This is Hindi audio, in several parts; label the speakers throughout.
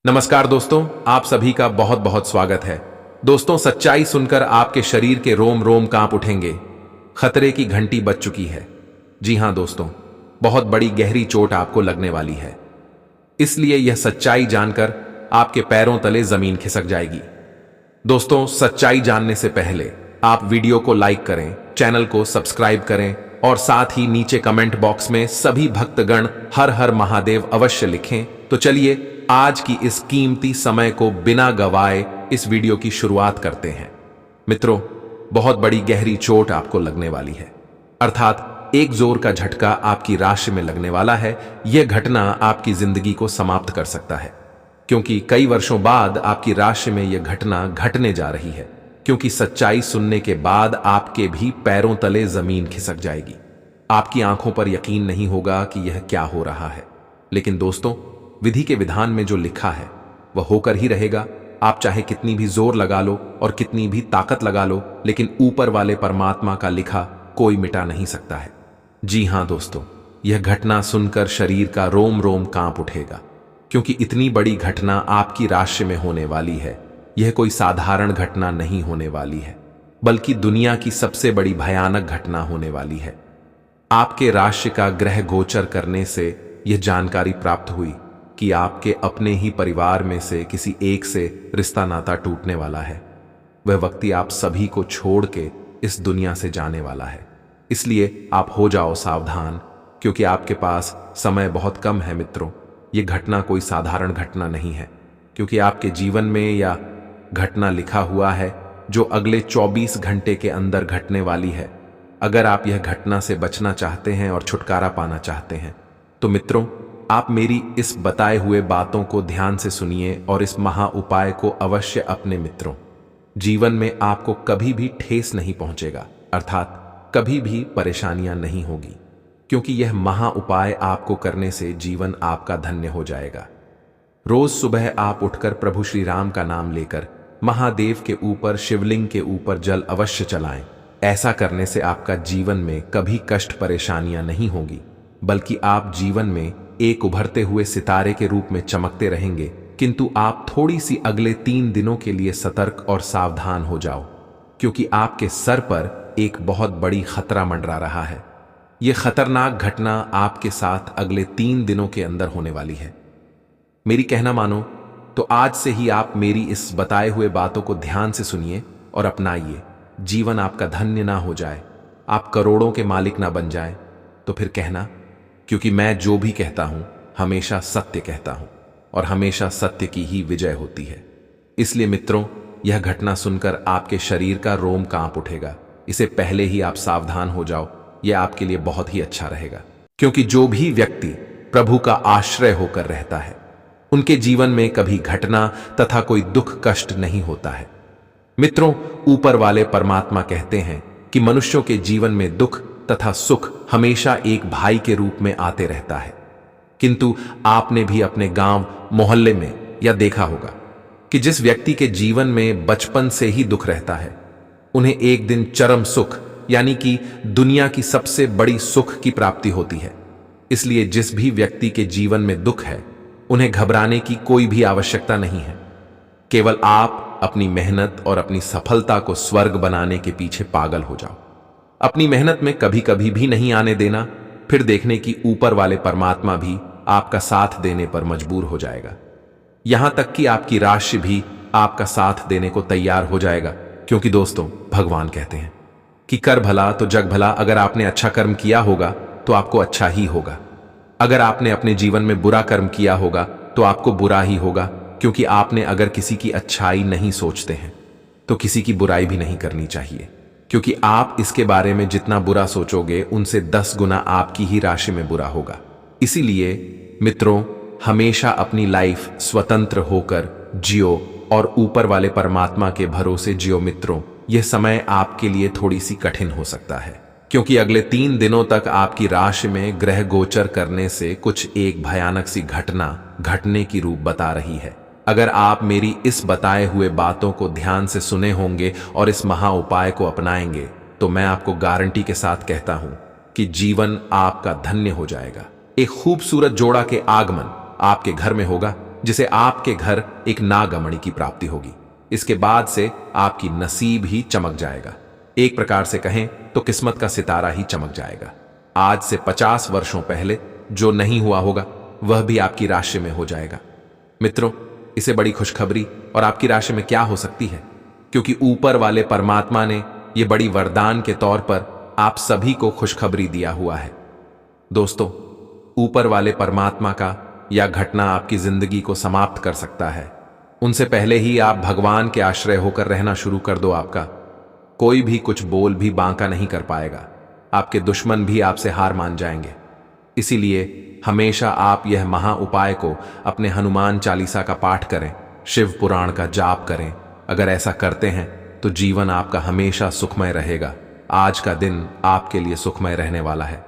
Speaker 1: नमस्कार दोस्तों, आप सभी का बहुत बहुत स्वागत है। दोस्तों, सच्चाई सुनकर आपके शरीर के रोम रोम कांप उठेंगे। खतरे की घंटी बज चुकी है। जी हां दोस्तों, बहुत बड़ी गहरी चोट आपको लगने वाली है। इसलिए यह सच्चाई जानकर आपके पैरों तले जमीन खिसक जाएगी। दोस्तों, सच्चाई जानने से पहले आप वीडियो को लाइक करें, चैनल को सब्सक्राइब करें और साथ ही नीचे कमेंट बॉक्स में सभी भक्तगण हर हर महादेव अवश्य लिखें। तो चलिए आज की इस कीमती समय को बिना गवाए इस वीडियो की शुरुआत करते हैं। मित्रों, बहुत बड़ी गहरी चोट आपको लगने वाली है, अर्थात एक जोर का झटका आपकी राशि में लगने वाला है। यह घटना आपकी जिंदगी को समाप्त कर सकता है, क्योंकि कई वर्षों बाद आपकी राशि में यह घटना घटने जा रही है। क्योंकि सच्चाई सुनने के बाद आपके भी पैरों तले जमीन खिसक जाएगी। आपकी आंखों पर यकीन नहीं होगा कि यह क्या हो रहा है। लेकिन दोस्तों, विधि के विधान में जो लिखा है वह होकर ही रहेगा। आप चाहे कितनी भी जोर लगा लो और कितनी भी ताकत लगा लो, लेकिन ऊपर वाले परमात्मा का लिखा कोई मिटा नहीं सकता है। जी हां दोस्तों, यह घटना सुनकर शरीर का रोम रोम कांप उठेगा, क्योंकि इतनी बड़ी घटना आपकी राशि में होने वाली है। यह कोई साधारण घटना नहीं होने वाली है, बल्कि दुनिया की सबसे बड़ी भयानक घटना होने वाली है। आपके राशि का ग्रह गोचर करने से यह जानकारी प्राप्त हुई कि आपके अपने ही परिवार में से किसी एक से रिश्ता नाता टूटने वाला है। वह व्यक्ति आप सभी को छोड़ के इस दुनिया से जाने वाला है। इसलिए आप हो जाओ सावधान, क्योंकि आपके पास समय बहुत कम है। मित्रों, यह घटना कोई साधारण घटना नहीं है, क्योंकि आपके जीवन में यह घटना लिखा हुआ है जो अगले 24 घंटे के अंदर घटने वाली है। अगर आप यह घटना से बचना चाहते हैं और छुटकारा पाना चाहते हैं तो मित्रों, आप मेरी इस बताए हुए बातों को ध्यान से सुनिए और इस महा उपाय को अवश्य अपने मित्रों, जीवन में आपको कभी भी ठेस नहीं पहुंचेगा, अर्थात कभी भी परेशानियां नहीं होगी, क्योंकि यह महा उपाय आपको करने से जीवन आपका धन्य हो जाएगा। रोज सुबह आप उठकर प्रभु श्री राम का नाम लेकर महादेव के ऊपर, शिवलिंग के ऊपर जल अवश्य चलाएं। ऐसा करने से आपका जीवन में कभी कष्ट परेशानियां नहीं होगी, बल्कि आप जीवन में एक उभरते हुए सितारे के रूप में चमकते रहेंगे। किंतु आप थोड़ी सी अगले 3 दिनों के लिए सतर्क और सावधान हो जाओ, क्योंकि आपके सर पर एक बहुत बड़ी खतरा मंडरा रहा है। यह खतरनाक घटना आपके साथ अगले 3 दिनों के अंदर होने वाली है। मेरी कहना मानो तो आज से ही आप मेरी इस बताए हुए बातों को ध्यान से सुनिए और अपनाइए। जीवन आपका धन्य ना हो जाए, आप करोड़ों के मालिक ना बन जाए तो फिर कहना, क्योंकि मैं जो भी कहता हूं हमेशा सत्य कहता हूं और हमेशा सत्य की ही विजय होती है। इसलिए मित्रों, यह घटना सुनकर आपके शरीर का रोम कांप उठेगा। इसे पहले ही आप सावधान हो जाओ, यह आपके लिए बहुत ही अच्छा रहेगा। क्योंकि जो भी व्यक्ति प्रभु का आश्रय होकर रहता है, उनके जीवन में कभी घटना तथा कोई दुख कष्ट नहीं होता है। मित्रों, ऊपर वाले परमात्मा कहते हैं कि मनुष्यों के जीवन में दुख तथा सुख हमेशा एक भाई के रूप में आते रहता है। किंतु आपने भी अपने गांव मोहल्ले में यह देखा होगा कि जिस व्यक्ति के जीवन में बचपन से ही दुख रहता है, उन्हें एक दिन चरम सुख यानी कि दुनिया की सबसे बड़ी सुख की प्राप्ति होती है। इसलिए जिस भी व्यक्ति के जीवन में दुख है, उन्हें घबराने की कोई भी आवश्यकता नहीं है। केवल आप अपनी मेहनत और अपनी सफलता को स्वर्ग बनाने के पीछे पागल हो जाओ। अपनी मेहनत में कभी कभी भी नहीं आने देना, फिर देखने की ऊपर वाले परमात्मा भी आपका साथ देने पर मजबूर हो जाएगा। यहां तक कि आपकी राशि भी आपका साथ देने को तैयार हो जाएगा। क्योंकि दोस्तों, भगवान कहते हैं कि कर भला तो जग भला। अगर आपने अच्छा कर्म किया होगा तो आपको अच्छा ही होगा। अगर आपने अपने जीवन में बुरा कर्म किया होगा तो आपको बुरा ही होगा, क्योंकि आपने अगर किसी की अच्छाई नहीं सोचते हैं तो किसी की बुराई भी नहीं करनी चाहिए, क्योंकि आप इसके बारे में जितना बुरा सोचोगे उनसे 10 गुना आपकी ही राशि में बुरा होगा। इसीलिए मित्रों, हमेशा अपनी लाइफ स्वतंत्र होकर जियो और ऊपर वाले परमात्मा के भरोसे जियो। मित्रों, यह समय आपके लिए थोड़ी सी कठिन हो सकता है, क्योंकि अगले 3 दिनों तक आपकी राशि में ग्रह गोचर करने से कुछ एक भयानक सी घटना घटने की रूप बता रही है। अगर आप मेरी इस बताए हुए बातों को ध्यान से सुने होंगे और इस महा उपाय को अपनाएंगे, तो मैं आपको गारंटी के साथ कहता हूं कि जीवन आपका धन्य हो जाएगा। एक खूबसूरत जोड़ा के आगमन आपके घर में होगा, जिसे आपके घर एक नागमणि की प्राप्ति होगी। इसके बाद से आपकी नसीब ही चमक जाएगा। एक प्रकार से कहें तो किस्मत का सितारा ही चमक जाएगा। आज से 50 वर्षों पहले जो नहीं हुआ होगा वह भी आपकी राशि में हो जाएगा। मित्रों, इसे बड़ी खुशखबरी और आपकी राशि में क्या हो सकती है, क्योंकि ऊपर वाले परमात्मा ने यह बड़ी वरदान के तौर पर आप सभी को खुशखबरी दिया हुआ है। दोस्तों, ऊपर वाले परमात्मा का यह घटना आपकी जिंदगी को समाप्त कर सकता है। उनसे पहले ही आप भगवान के आश्रय होकर रहना शुरू कर दो। आपका कोई भी कुछ बोल भी बांका नहीं कर पाएगा। आपके दुश्मन भी आपसे हार मान जाएंगे। इसीलिए हमेशा आप यह महा उपाय को अपने हनुमान चालीसा का पाठ करें, शिव पुराण का जाप करें। अगर ऐसा करते हैं तो जीवन आपका हमेशा सुखमय रहेगा। आज का दिन आपके लिए सुखमय रहने वाला है।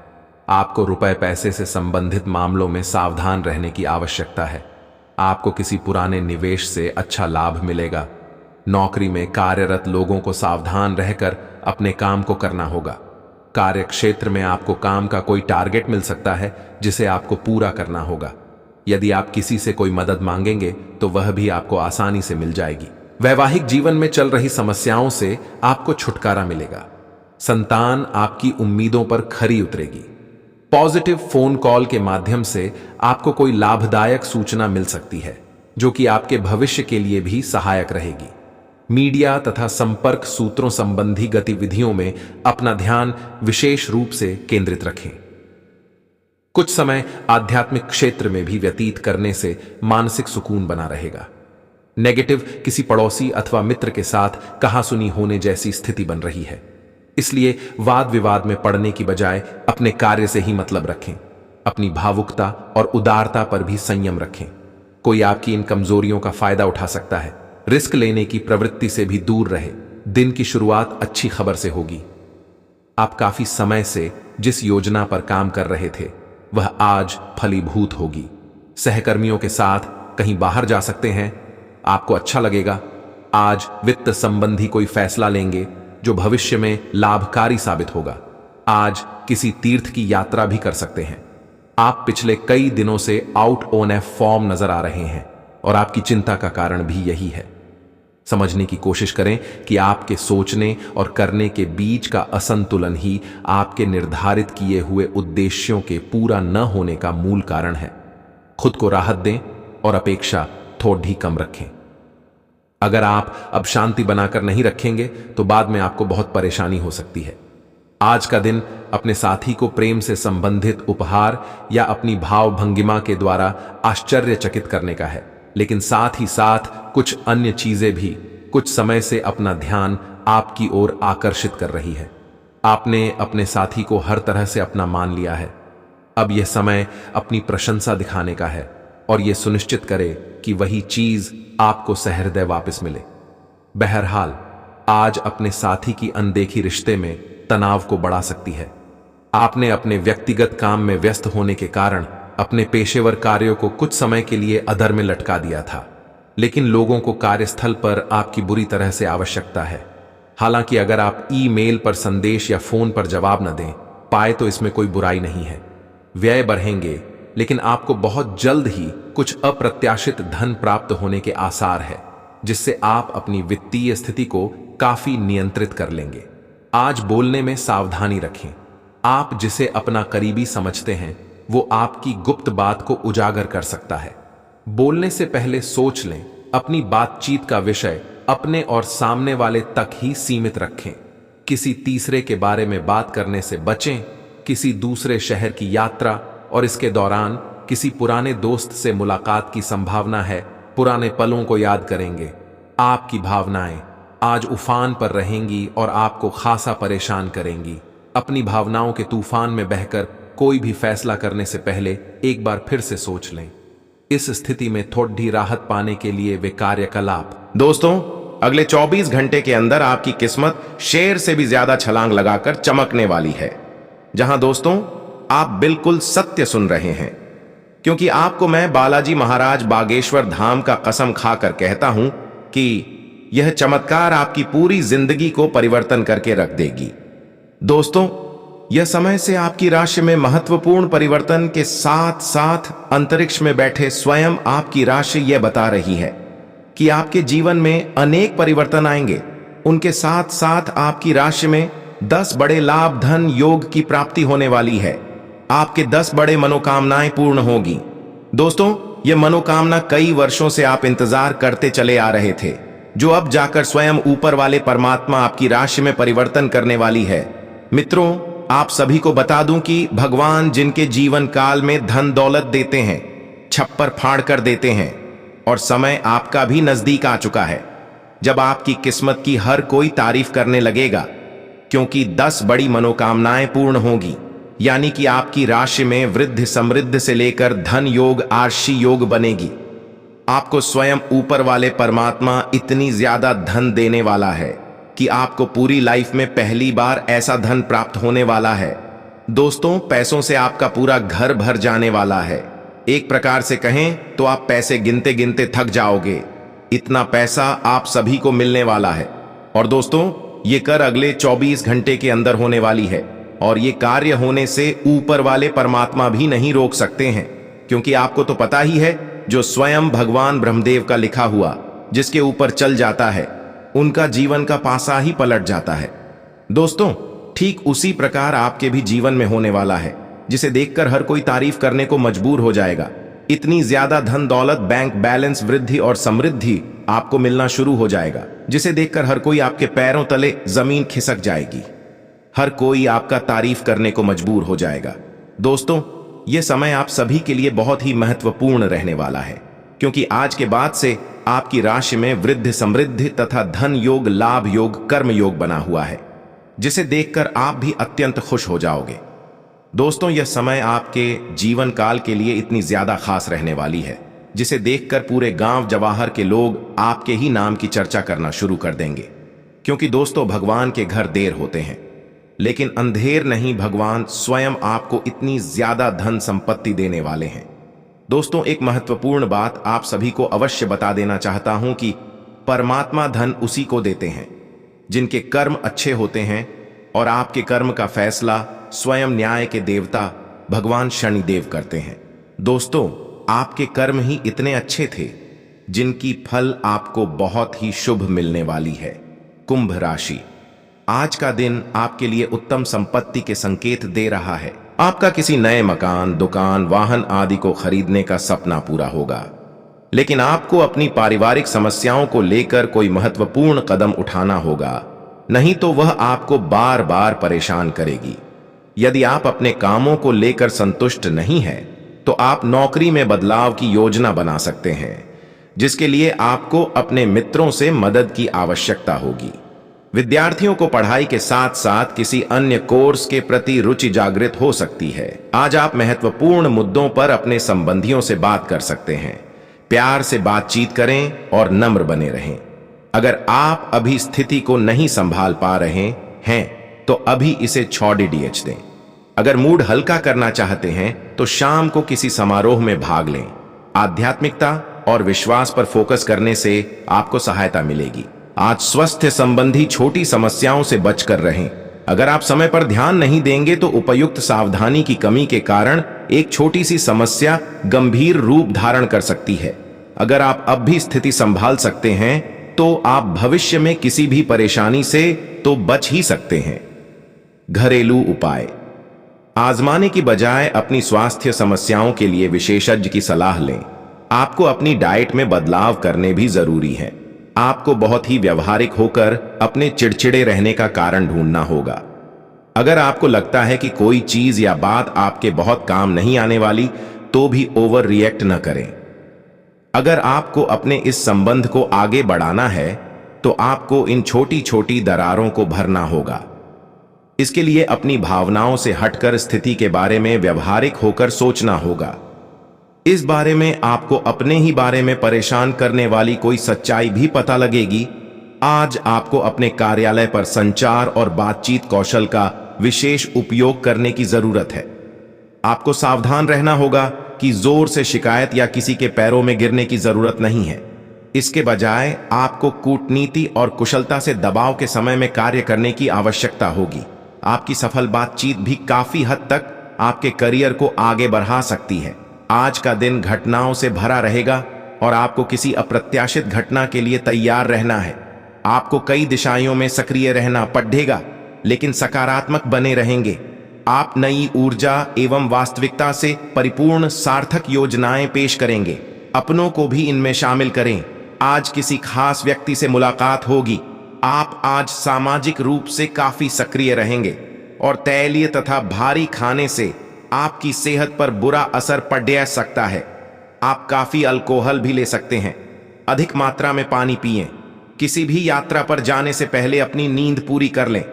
Speaker 1: आपको रुपए पैसे से संबंधित मामलों में सावधान रहने की आवश्यकता है। आपको किसी पुराने निवेश से अच्छा लाभ मिलेगा। नौकरी में कार्यरत लोगों को सावधान रहकर अपने काम को करना होगा। कार्य क्षेत्र में आपको काम का कोई टारगेट मिल सकता है जिसे आपको पूरा करना होगा। यदि आप किसी से कोई मदद मांगेंगे तो वह भी आपको आसानी से मिल जाएगी। वैवाहिक जीवन में चल रही समस्याओं से आपको छुटकारा मिलेगा। संतान आपकी उम्मीदों पर खरी उतरेगी। पॉजिटिव फोन कॉल के माध्यम से आपको कोई लाभदायक सूचना मिल सकती है जो कि आपके भविष्य के लिए भी सहायक रहेगी। मीडिया तथा संपर्क सूत्रों संबंधी गतिविधियों में अपना ध्यान विशेष रूप से केंद्रित रखें। कुछ समय आध्यात्मिक क्षेत्र में भी व्यतीत करने से मानसिक सुकून बना रहेगा। नेगेटिव किसी पड़ोसी अथवा मित्र के साथ कहासुनी होने जैसी स्थिति बन रही है। इसलिए वाद विवाद में पड़ने की बजाय अपने कार्य से ही मतलब रखें। अपनी भावुकता और उदारता पर भी संयम रखें। कोई आपकी इन कमजोरियों का फायदा उठा सकता है। रिस्क लेने की प्रवृत्ति से भी दूर रहे। दिन की शुरुआत अच्छी खबर से होगी। आप काफी समय से जिस योजना पर काम कर रहे थे वह आज फलीभूत होगी। सहकर्मियों के साथ कहीं बाहर जा सकते हैं। आपको अच्छा लगेगा। आज वित्त संबंधी कोई फैसला लेंगे जो भविष्य में लाभकारी साबित होगा। आज किसी तीर्थ की यात्रा भी कर सकते हैं। आप पिछले कई दिनों से आउट ऑन ए फॉर्म नजर आ रहे हैं और आपकी चिंता का कारण भी यही है। समझने की कोशिश करें कि आपके सोचने और करने के बीच का असंतुलन ही आपके निर्धारित किए हुए उद्देश्यों के पूरा न होने का मूल कारण है। खुद को राहत दें और अपेक्षा थोड़ी कम रखें। अगर आप अब शांति बनाकर नहीं रखेंगे तो बाद में आपको बहुत परेशानी हो सकती है। आज का दिन अपने साथी को प्रेम से संबंधित उपहार या अपनी भाव भंगिमा के द्वारा आश्चर्यचकित करने का है, लेकिन साथ ही साथ कुछ अन्य चीजें भी कुछ समय से अपना ध्यान आपकी ओर आकर्षित कर रही है। आपने अपने साथी को हर तरह से अपना मान लिया है। अब यह समय अपनी प्रशंसा दिखाने का है और यह सुनिश्चित करे कि वही चीज आपको सहृदय वापस मिले। बहरहाल, आज अपने साथी की अनदेखी रिश्ते में तनाव को बढ़ा सकती है। आपने अपने व्यक्तिगत काम में व्यस्त होने के कारण अपने पेशेवर कार्यों को कुछ समय के लिए अधर में लटका दिया था, लेकिन लोगों को कार्यस्थल पर आपकी बुरी तरह से आवश्यकता है। हालांकि अगर आप ईमेल पर संदेश या फोन पर जवाब न दें पाए तो इसमें कोई बुराई नहीं है। व्यय बढ़ेंगे, लेकिन आपको बहुत जल्द ही कुछ अप्रत्याशित धन प्राप्त होने के आसार है, जिससे आप अपनी वित्तीय स्थिति को काफी नियंत्रित कर लेंगे। आज बोलने में सावधानी रखें। आप जिसे अपना करीबी समझते हैं वो आपकी गुप्त बात को उजागर कर सकता है। बोलने से पहले सोच लें। अपनी बातचीत का विषय अपने और सामने वाले तक ही सीमित रखें। किसी तीसरे के बारे में बात करने से बचें। किसी दूसरे शहर की यात्रा और इसके दौरान किसी पुराने दोस्त से मुलाकात की संभावना है। पुराने पलों को याद करेंगे। आपकी भावनाएं आज उफान पर रहेंगी और आपको खासा परेशान करेंगी। अपनी भावनाओं के तूफान में बहकर कोई भी फैसला करने से पहले एक बार फिर से सोच लें। इस स्थिति में थोड़ी राहत पाने के लिए वे कार्यकलाप।
Speaker 2: दोस्तों, अगले 24 घंटे के अंदर आपकी किस्मत शेर से भी ज्यादा छलांग लगाकर चमकने वाली है। जहां दोस्तों आप बिल्कुल सत्य सुन रहे हैं, क्योंकि आपको मैं बालाजी महाराज बागेश्वर धाम का कसम खाकर कहता हूं कि यह चमत्कार आपकी पूरी जिंदगी को परिवर्तन करके रख देगी। दोस्तों, यह समय से आपकी राशि में महत्वपूर्ण परिवर्तन के साथ साथ अंतरिक्ष में बैठे स्वयं आपकी राशि यह बता रही है कि आपके जीवन में अनेक परिवर्तन आएंगे। उनके साथ साथ आपकी राशि में 10 बड़े लाभ धन योग की प्राप्ति होने वाली है। आपके 10 बड़े मनोकामनाएं पूर्ण होगी। दोस्तों, यह मनोकामना कई वर्षों से आप इंतजार करते चले आ रहे थे, जो अब जाकर स्वयं ऊपर वाले परमात्मा आपकी राशि में परिवर्तन करने वाली है। मित्रों, आप सभी को बता दूं कि भगवान जिनके जीवन काल में धन दौलत देते हैं, छप्पर फाड़ कर देते हैं, और समय आपका भी नजदीक आ चुका है जब आपकी किस्मत की हर कोई तारीफ करने लगेगा, क्योंकि 10 बड़ी मनोकामनाएं पूर्ण होगी। यानी कि आपकी राशि में वृद्धि समृद्धि से लेकर धन योग आर्षी योग बनेगी। आपको स्वयं ऊपर वाले परमात्मा इतनी ज्यादा धन देने वाला है कि आपको पूरी लाइफ में पहली बार ऐसा धन प्राप्त होने वाला है। दोस्तों, पैसों से आपका पूरा घर भर जाने वाला है। एक प्रकार से कहें तो आप पैसे गिनते गिनते थक जाओगे। इतना पैसा आप सभी को मिलने वाला है। और दोस्तों, ये कर अगले 24 घंटे के अंदर होने वाली है, और ये कार्य होने से ऊपर वाले परमात्मा भी नहीं रोक सकते हैं, क्योंकि आपको तो पता ही है, जो स्वयं भगवान ब्रह्मदेव का लिखा हुआ जिसके ऊपर चल जाता है, उनका जीवन का पासा ही पलट जाता है। दोस्तों, ठीक उसी प्रकार आपके भी जीवन में होने वाला है, जिसे देखकर हर कोई तारीफ करने को मजबूर हो जाएगा। इतनी ज्यादा धन दौलत, बैंक बैलेंस, वृद्धि और समृद्धि आपको मिलना शुरू हो जाएगा, जिसे देखकर हर कोई आपके पैरों तले जमीन खिसक जाएगी। हर कोई आपका तारीफ करने को मजबूर हो जाएगा। दोस्तों, यह समय आप सभी के लिए बहुत ही महत्वपूर्ण रहने वाला है, क्योंकि आज के बाद से आपकी राशि में वृद्धि समृद्धि तथा धन योग, लाभ योग, कर्म योग बना हुआ है, जिसे देखकर आप भी अत्यंत खुश हो जाओगे। दोस्तों, यह समय आपके जीवन काल के लिए इतनी ज्यादा खास रहने वाली है, जिसे देखकर पूरे गांव जवाहर के लोग आपके ही नाम की चर्चा करना शुरू कर देंगे। क्योंकि दोस्तों, भगवान के घर देर होते हैं, लेकिन अंधेर नहीं, भगवान स्वयं आपको इतनी ज्यादा धन संपत्ति देने वाले हैं। दोस्तों, एक महत्वपूर्ण बात आप सभी को अवश्य बता देना चाहता हूं कि परमात्मा धन उसी को देते हैं जिनके कर्म अच्छे होते हैं, और आपके कर्म का फैसला स्वयं न्याय के देवता भगवान शनिदेव करते हैं। दोस्तों, आपके कर्म ही इतने अच्छे थे जिनकी फल आपको बहुत ही शुभ मिलने वाली है। कुंभ राशि, आज का दिन आपके लिए उत्तम संपत्ति के संकेत दे रहा है। आपका किसी नए मकान, दुकान, वाहन आदि को खरीदने का सपना पूरा होगा, लेकिन आपको अपनी पारिवारिक समस्याओं को लेकर कोई महत्वपूर्ण कदम उठाना होगा, नहीं तो वह आपको बार बार परेशान करेगी। यदि आप अपने कामों को लेकर संतुष्ट नहीं हैं, तो आप नौकरी में बदलाव की योजना बना सकते हैं, जिसके लिए आपको अपने मित्रों से मदद की आवश्यकता होगी। विद्यार्थियों को पढ़ाई के साथ साथ किसी अन्य कोर्स के प्रति रुचि जागृत हो सकती है। आज आप महत्वपूर्ण मुद्दों पर अपने संबंधियों से बात कर सकते हैं। प्यार से बातचीत करें और नम्र बने रहें। अगर आप अभी स्थिति को नहीं संभाल पा रहे हैं, तो अभी इसे छोड़ दें। अगर मूड हल्का करना चाहते हैं, तो शाम को किसी समारोह में भाग लें। आध्यात्मिकता और विश्वास पर फोकस करने से आपको सहायता मिलेगी। आज स्वास्थ्य संबंधी छोटी समस्याओं से बचकर रहें। अगर आप समय पर ध्यान नहीं देंगे, तो उपयुक्त सावधानी की कमी के कारण एक छोटी सी समस्या गंभीर रूप धारण कर सकती है। अगर आप अब भी स्थिति संभाल सकते हैं, तो आप भविष्य में किसी भी परेशानी से तो बच ही सकते हैं। घरेलू उपाय आजमाने की बजाय अपनी स्वास्थ्य समस्याओं के लिए विशेषज्ञ की सलाह लें। आपको अपनी डाइट में बदलाव करने भी जरूरी है। आपको बहुत ही व्यवहारिक होकर अपने चिड़चिड़े रहने का कारण ढूंढना होगा। अगर आपको लगता है कि कोई चीज या बात आपके बहुत काम नहीं आने वाली, तो भी ओवर रिएक्ट न करें। अगर आपको अपने इस संबंध को आगे बढ़ाना है, तो आपको इन छोटी छोटी दरारों को भरना होगा। इसके लिए अपनी भावनाओं से हटकर स्थिति के बारे में व्यवहारिक होकर सोचना होगा। इस बारे में आपको अपने ही बारे में परेशान करने वाली कोई सच्चाई भी पता लगेगी। आज आपको अपने कार्यालय पर संचार और बातचीत कौशल का विशेष उपयोग करने की जरूरत है। आपको सावधान रहना होगा कि जोर से शिकायत या किसी के पैरों में गिरने की जरूरत नहीं है। इसके बजाय आपको कूटनीति और कुशलता से दबाव के समय में कार्य करने की आवश्यकता होगी। आपकी सफल बातचीत भी काफी हद तक आपके करियर को आगे बढ़ा सकती है। आज का दिन घटनाओं से भरा रहेगा और आपको किसी अप्रत्याशित घटना के लिए तैयार रहना है। आपको कई दिशाओं में सक्रिय रहना पड़ेगा, लेकिन सकारात्मक बने रहेंगे। आप नई ऊर्जा एवं वास्तविकता से परिपूर्ण सार्थक योजनाएं पेश करेंगे। अपनों को भी इनमें शामिल करें। आज किसी खास व्यक्ति से मुलाकात होगी। आप आज सामाजिक रूप से काफी सक्रिय रहेंगे और तैलीय तथा भारी खाने से आपकी सेहत पर बुरा असर पड़ सकता है। आप काफी अल्कोहल भी ले सकते हैं। अधिक मात्रा में पानी पिएं। किसी भी यात्रा पर जाने से पहले अपनी नींद पूरी कर लें।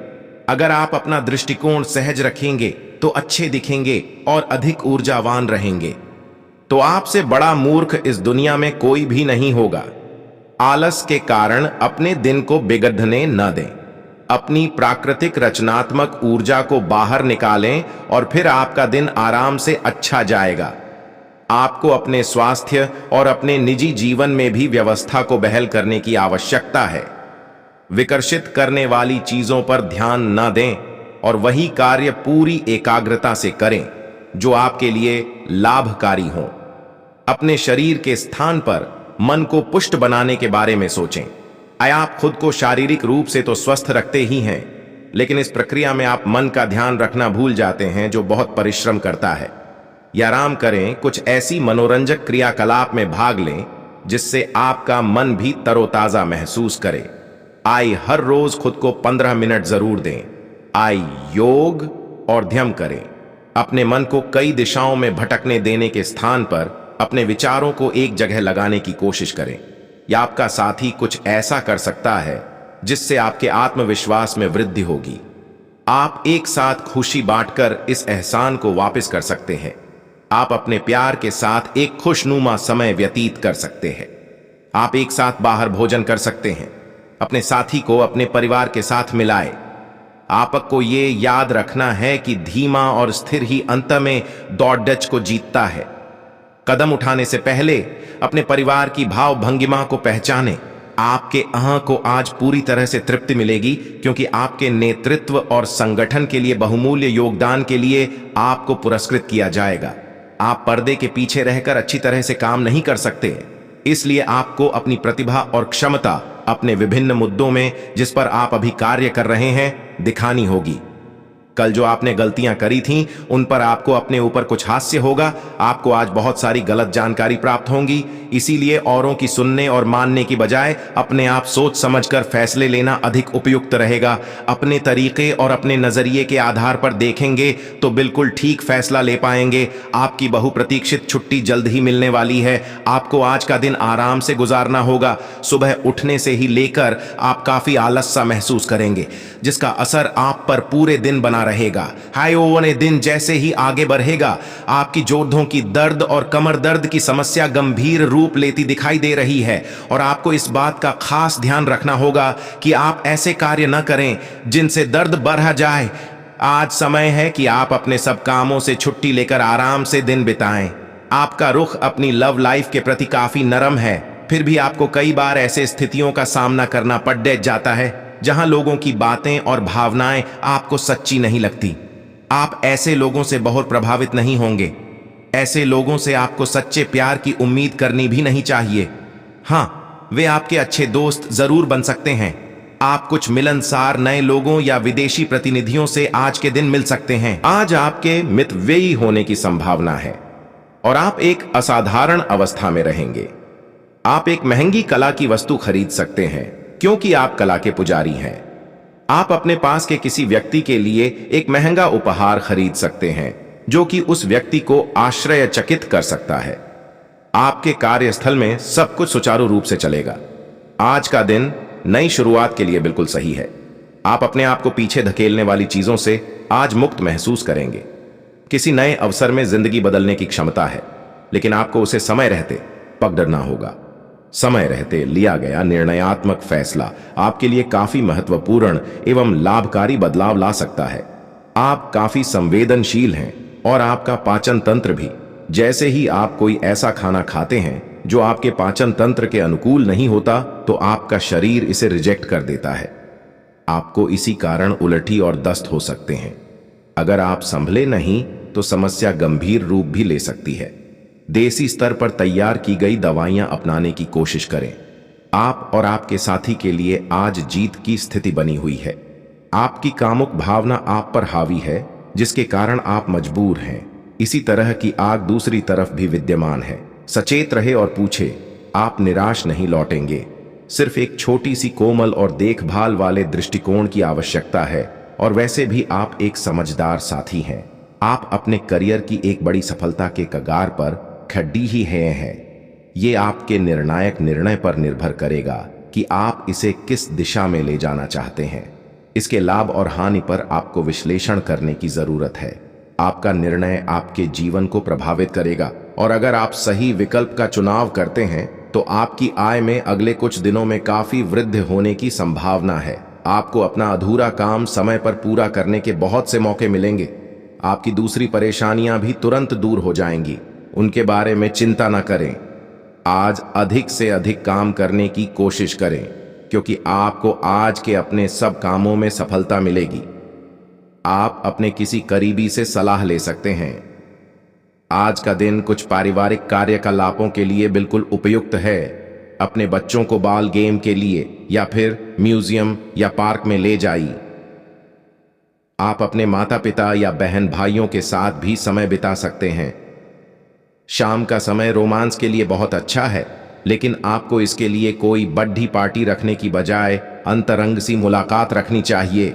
Speaker 2: अगर आप अपना दृष्टिकोण सहज रखेंगे तो अच्छे दिखेंगे और अधिक ऊर्जावान रहेंगे। तो आपसे बड़ा मूर्ख इस दुनिया में कोई भी नहीं होगा। आलस के कारण अपने दिन को बिगड़ने न दें। अपनी प्राकृतिक रचनात्मक ऊर्जा को बाहर निकालें और फिर आपका दिन आराम से अच्छा जाएगा। आपको अपने स्वास्थ्य और अपने निजी जीवन में भी व्यवस्था को बहाल करने की आवश्यकता है। विकर्षित करने वाली चीजों पर ध्यान न दें और वही कार्य पूरी एकाग्रता से करें जो आपके लिए लाभकारी हो। अपने शरीर के स्थान पर मन को पुष्ट बनाने के बारे में सोचें। आप खुद को शारीरिक रूप से तो स्वस्थ रखते ही हैं, लेकिन इस प्रक्रिया में आप मन का ध्यान रखना भूल जाते हैं जो बहुत परिश्रम करता है। या आराम करें, कुछ ऐसी मनोरंजक क्रियाकलाप में भाग लें जिससे आपका मन भी तरोताजा महसूस करे। हर रोज खुद को 15 मिनट जरूर दें। योग और ध्यान करें। अपने मन को कई दिशाओं में भटकने देने के स्थान पर अपने विचारों को एक जगह लगाने की कोशिश करें। या आपका साथी कुछ ऐसा कर सकता है जिससे आपके आत्मविश्वास में वृद्धि होगी। आप एक साथ खुशी बांटकर इस एहसान को वापस कर सकते हैं। आप अपने प्यार के साथ एक खुशनुमा समय व्यतीत कर सकते हैं। आप एक साथ बाहर भोजन कर सकते हैं। अपने साथी को अपने परिवार के साथ मिलाएं। आपको ये याद रखना है कि धीमा और स्थिर ही अंत में दौड़ को जीतता है। कदम उठाने से पहले अपने परिवार की भाव भंगिमा को पहचानें। आपके अहं को आज पूरी तरह से तृप्ति मिलेगी क्योंकि आपके नेतृत्व और संगठन के लिए बहुमूल्य योगदान के लिए आपको पुरस्कृत किया जाएगा। आप पर्दे के पीछे रहकर अच्छी तरह से काम नहीं कर सकते, इसलिए आपको अपनी प्रतिभा और क्षमता अपने विभिन्न मुद्दों में जिस पर आप अभी कार्य कर रहे हैं दिखानी होगी। कल जो आपने गलतियां करी थीं उन पर आपको अपने ऊपर कुछ हास्य होगा। आपको आज बहुत सारी गलत जानकारी प्राप्त होंगी, इसीलिए औरों की सुनने और मानने की बजाय अपने आप सोच समझकर फैसले लेना अधिक उपयुक्त रहेगा। अपने तरीके और अपने नजरिए के आधार पर देखेंगे तो बिल्कुल ठीक फैसला ले पाएंगे। आपकी बहुप्रतीक्षित छुट्टी जल्द ही मिलने वाली है। आपको आज का दिन आराम से गुजारना होगा। सुबह उठने से ही लेकर आप काफी आलस सा महसूस करेंगे, जिसका असर आप पर पूरे दिन बना रहेगा। ओवने दिन जैसे ही आगे बढ़ेगा, आपकी जोड़ों की दर्द और कमर दर्द की समस्या गंभीर रूप लेती दिखाई दे रही है और आपको इस बात का खास ध्यान रखना होगा कि आप ऐसे कार्य न करें जिनसे दर्द बढ़ जाए। आज समय है कि आप अपने सब कामों से छुट्टी लेकर आराम से दिन बिताएं। आपका रुख अपनी लव लाइफ के प्रति काफी नरम है, फिर भी आपको कई बार ऐसे स्थितियों का सामना करना पड़ जाता है जहां लोगों की बातें और भावनाएं आपको सच्ची नहीं लगती। आप ऐसे लोगों से बहुत प्रभावित नहीं होंगे। ऐसे लोगों से आपको सच्चे प्यार की उम्मीद करनी भी नहीं चाहिए। हाँ, वे आपके अच्छे दोस्त जरूर बन सकते हैं। आप कुछ मिलनसार नए लोगों या विदेशी प्रतिनिधियों से आज के दिन मिल सकते हैं। आज आपके मितव्ययी होने की संभावना है और आप एक असाधारण अवस्था में रहेंगे। आप एक महंगी कला की वस्तु खरीद सकते हैं क्योंकि आप कला के पुजारी हैं। आप अपने पास के किसी व्यक्ति के लिए एक महंगा उपहार खरीद सकते हैं जो कि उस व्यक्ति को आश्चर्यचकित कर सकता है। आपके कार्यस्थल में सब कुछ सुचारू रूप से चलेगा। आज का दिन नई शुरुआत के लिए बिल्कुल सही है। आप अपने आप को पीछे धकेलने वाली चीजों से आज मुक्त महसूस करेंगे। किसी नए अवसर में जिंदगी बदलने की क्षमता है, लेकिन आपको उसे समय रहते पकड़ना होगा। समय रहते लिया गया निर्णयात्मक फैसला आपके लिए काफी महत्वपूर्ण एवं लाभकारी बदलाव ला सकता है। आप काफी संवेदनशील हैं और आपका पाचन तंत्र भी। जैसे ही आप कोई ऐसा खाना खाते हैं जो आपके पाचन तंत्र के अनुकूल नहीं होता, तो आपका शरीर इसे रिजेक्ट कर देता है। आपको इसी कारण उलटी और दस्त हो सकते हैं। अगर आप संभले नहीं तो समस्या गंभीर रूप भी ले सकती है। देसी स्तर पर तैयार की गई दवाइयां अपनाने की कोशिश करें। आप और आपके साथी के लिए आज जीत की स्थिति बनी हुई है। आपकी कामुक भावना आप पर हावी है, जिसके कारण आप मजबूर हैं। इसी तरह की आग दूसरी तरफ भी विद्यमान है। सचेत रहे और पूछे, आप निराश नहीं लौटेंगे। सिर्फ एक छोटी सी कोमल और देखभाल वाले दृष्टिकोण की आवश्यकता है, और वैसे भी आप एक समझदार साथी हैं। आप अपने करियर की एक बड़ी सफलता के कगार पर खड़ी ही हैं। ये आपके निर्णायक निर्णय पर निर्भर करेगा कि आप इसे किस दिशा में ले जाना चाहते हैं। इसके लाभ और हानि पर आपको विश्लेषण करने की जरूरत है। आपका निर्णय आपके जीवन को प्रभावित करेगा, और अगर आप सही विकल्प का चुनाव करते हैं तो आपकी आय में अगले कुछ दिनों में काफी वृद्धि होने की संभावना है। आपको अपना अधूरा काम समय पर पूरा करने के बहुत से मौके मिलेंगे। आपकी दूसरी परेशानियां भी तुरंत दूर हो जाएंगी। उनके बारे में चिंता न करें। आज अधिक से अधिक काम करने की कोशिश करें, क्योंकि आपको आज के अपने सब कामों में सफलता मिलेगी। आप अपने किसी करीबी से सलाह ले सकते हैं। आज का दिन कुछ पारिवारिक कार्यकलापों के लिए बिल्कुल उपयुक्त है। अपने बच्चों को बॉल गेम के लिए या फिर म्यूजियम या पार्क में ले जाइए। आप अपने माता पिता या बहन भाइयों के साथ भी समय बिता सकते हैं। शाम का समय रोमांस के लिए बहुत अच्छा है, लेकिन आपको इसके लिए कोई बड्ढी पार्टी रखने की बजाय अंतरंग सी मुलाकात रखनी चाहिए।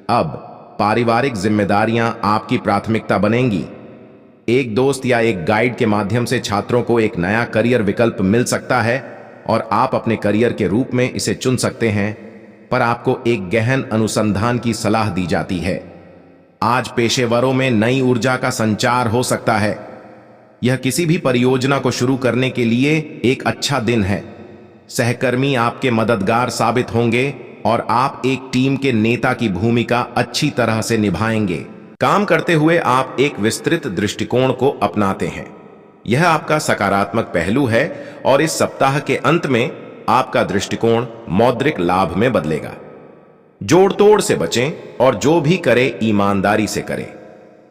Speaker 2: अब पारिवारिक जिम्मेदारियां आपकी प्राथमिकता बनेंगी। एक दोस्त या एक गाइड के माध्यम से छात्रों को एक नया करियर विकल्प मिल सकता है, और आप अपने करियर के रूप में इसे चुन सकते हैं, पर आपको एक गहन अनुसंधान की सलाह दी जाती है। आज पेशेवरों में नई ऊर्जा का संचार हो सकता है। यह किसी भी परियोजना को शुरू करने के लिए एक अच्छा दिन है। सहकर्मी आपके मददगार साबित होंगे, और आप एक टीम के नेता की भूमिका अच्छी तरह से निभाएंगे। काम करते हुए आप एक विस्तृत दृष्टिकोण को अपनाते हैं। यह आपका सकारात्मक पहलू है, और इस सप्ताह के अंत में आपका दृष्टिकोण मौद्रिक लाभ में बदलेगा। जोड़ तोड़ से बचें, और जो भी करे ईमानदारी से करें।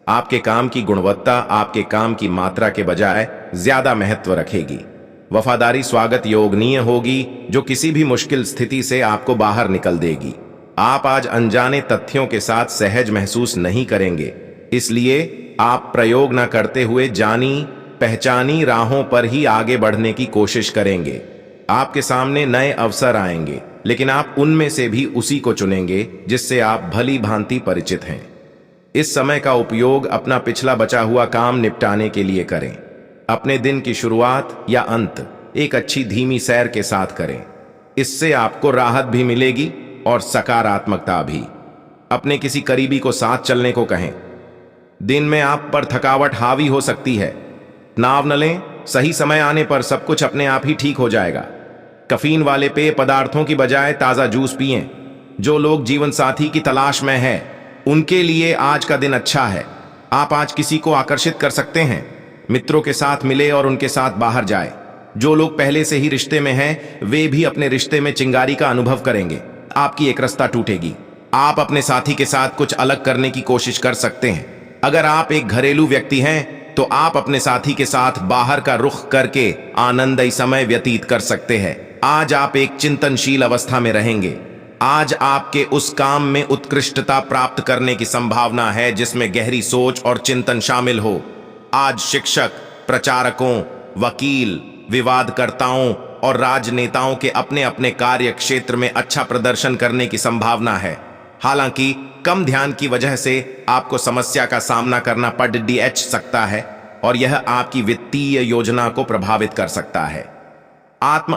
Speaker 2: आपके काम की गुणवत्ता आपके काम की मात्रा के बजाय ज्यादा महत्व रखेगी। वफादारी स्वागत योग्य होगी, जो किसी भी मुश्किल स्थिति से आपको बाहर निकल देगी। आप आज अनजाने तथ्यों के साथ सहज महसूस नहीं करेंगे, इसलिए आप प्रयोग न करते हुए जानी पहचानी राहों पर ही आगे बढ़ने की कोशिश करेंगे। आपके सामने नए अवसर आएंगे, लेकिन आप उनमें से भी उसी को चुनेंगे जिससे आप भली भांति परिचित हैं। इस समय का उपयोग अपना पिछला बचा हुआ काम निपटाने के लिए करें। अपने दिन की शुरुआत या अंत एक अच्छी धीमी सैर के साथ करें। इससे आपको राहत भी मिलेगी और सकारात्मकता भी। अपने किसी करीबी को साथ चलने को कहें। दिन में आप पर थकावट हावी हो सकती है। तनाव न लें, सही समय आने पर सब कुछ अपने आप ही ठीक हो जाएगा। कैफीन वाले पेय पदार्थों की बजाय ताजा जूस पिएं। जो लोग जीवन साथी की तलाश में हैं, उनके लिए आज का दिन अच्छा है। आप आज किसी को आकर्षित कर सकते हैं। मित्रों के साथ मिले और उनके साथ बाहर जाए। जो लोग पहले से ही रिश्ते में हैं, वे भी अपने रिश्ते में चिंगारी का अनुभव करेंगे। आपकी एक रास्ता टूटेगी। आप अपने साथी के साथ कुछ अलग करने की कोशिश कर सकते हैं। अगर आप एक घरेलू व्यक्ति हैं, तो आप अपने साथी के साथ बाहर का रुख करके आनंदमय समय व्यतीत कर सकते हैं। आज आप एक चिंतनशील अवस्था में रहेंगे। आज आपके उस काम में उत्कृष्टता प्राप्त करने की संभावना है जिसमें गहरी सोच और चिंतन शामिल हो। आज शिक्षक, प्रचारकों, वकील, विवादकर्ताओं और राजनेताओं के अपने अपने कार्य क्षेत्र में अच्छा प्रदर्शन करने की संभावना है। हालांकि कम ध्यान की वजह से आपको समस्या का सामना करना पड़ सकता है, और यह आपकी वित्तीय योजना को प्रभावित कर सकता है। आत्म